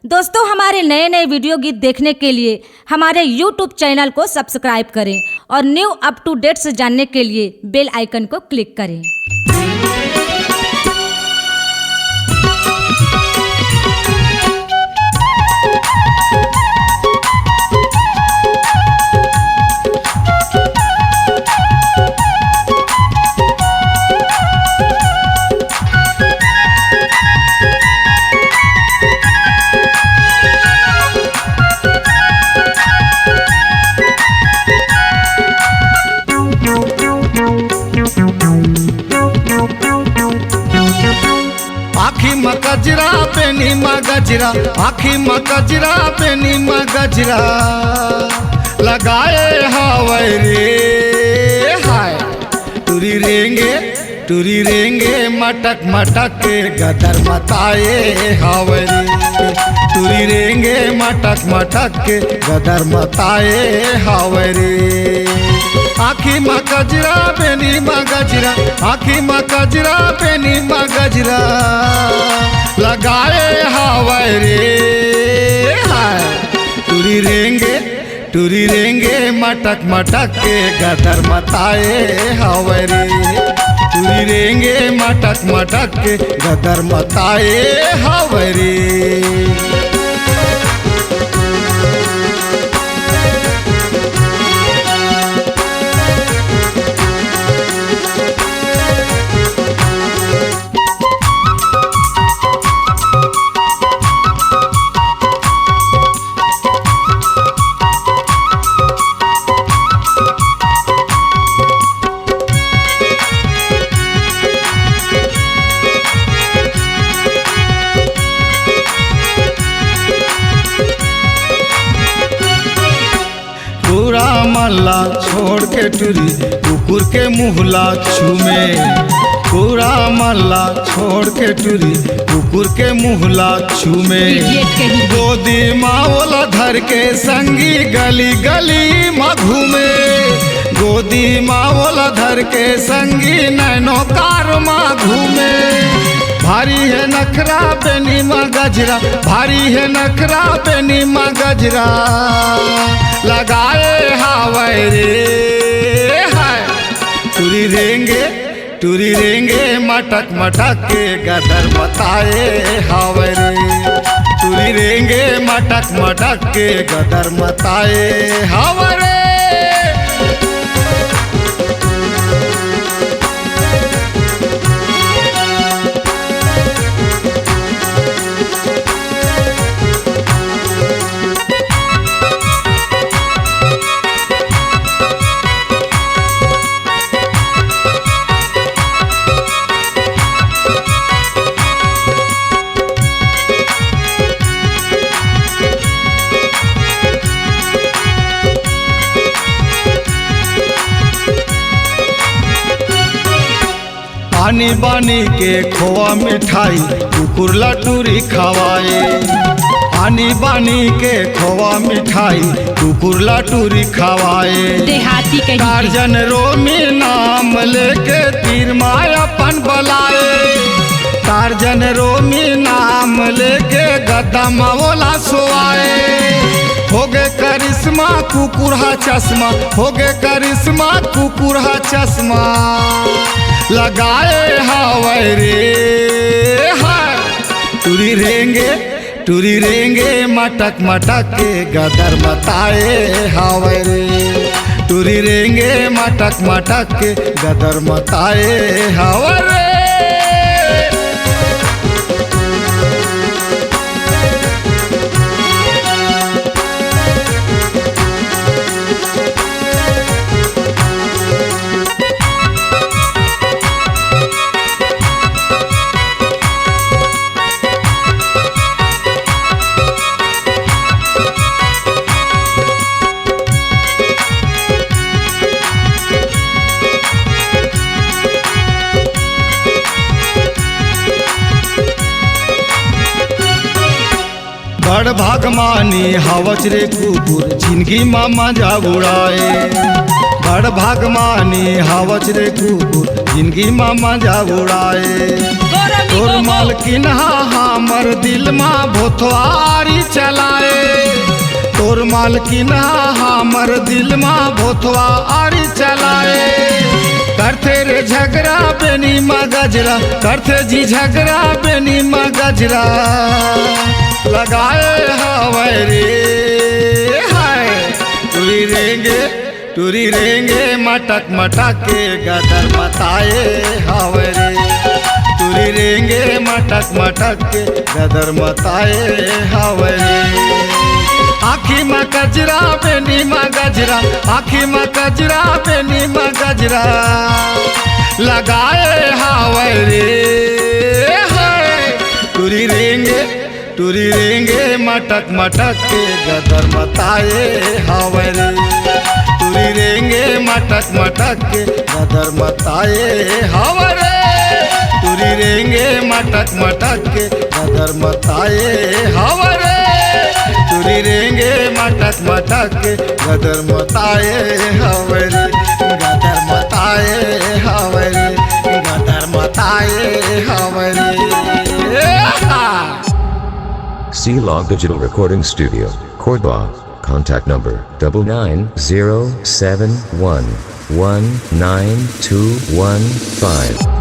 दोस्तों, हमारे नए नए वीडियो गीत देखने के लिए हमारे YouTube चैनल को सब्सक्राइब करें और न्यू अप टू डेट्स जानने के लिए बेल आइकन को क्लिक करें। आखी में गजरा पेनी में गजरा, आखी में गजरा पेनी में गजरा लगाए हवै रे हाय। टूरी रेंगे मटक मटक के गदर मताए हवै रे। टूरी रेंगे मटक मटक के गदर मताए हवै रे। आखी में गजरा पेनी में गजरा, आखी में गजरा पेनी में गजरा लगाए हवै रे हाय। टूरी रेंगे मटक मटक के गदर मताए हवै रे। टूरी रेंगे मटक मटक के गदर मताए हवै रे। पूरा मल्ला छोड़ के टूरी कुकुर के मुहला छूमे। पूरा मल्ला छोड़ के टूरी कुकुर के मुहला छूमे। गोदी मावला धर के संगी गली गली में घूमे। गोदी मावला धर के संगी नैनो कार में घूमे। भारी है नखरा पेनी में गजरा, भारी है नखरा पेनी में गजरा लगाए हवै रे हाय। टूरी रेंगे मटक मटक के गदर मताए हवै रे। टूरी रेंगे मटक मटक के गदर मताए हवै रे। पानी बानी के खोआ मिठाई कुकुर लटूरी खवाए। पानी बानी के खोआ मिठाई कुकुर लटूरी खवाए। देहाती कहीं टार्जन रोमी नाम लेके तीर माया अपन बलाए। टार्जन रोमी नाम लेके गद्दा मावला सोआए। होगे करिश्मा कुकुरहा चश्मा, होगे करिश्मा कुकुरहा चश्मा लगाए हवै रे हाय। टूरी रेंगे मटक मटक के गदर मताए हवै रे। टूरी रेंगे मटक मटक के गदर मताए हवै रे। बड़ भागमानी हवच रे कुकुर जिंदगी में मजा उड़ाए बड़ भागमानी हवच रे कुकुर जिंदगी में मजा उड़ाए तोर मालकिन हमर दिल में भोथवारी चलाए तोर मालकिन हमर दिल में भोथवारी चलाए करते रे झगड़ा बेनी माँ गजरा करते जी झगड़ा बेनी माँ गजरा लगाए हवाए रे हाय टूरी रेंगे मटक मटक के गदर मताए हवाए रे टूरी रेंगे मटक मटक के गदर मताए हवाए रे आखी में कजरा बेनी माँ गजरा आखी में कजरा बेनी माँ गजरा लगाए हवाए रे हाय टूरी रेंगे मटक मटक के गदर मताए हवाए रे टूरी रेंगे मटक मटक के गदर मताए हवाए रे टूरी रेंगे मटक मटक के गदर मताए हवाए रे टूरी रेंगे मटक मटक के गदर मताए हवाए रे गदर मताए हवाए रे गदर मताए हवाए रे C-Log Digital Recording Studio, Cordoba. Contact number 9907119215.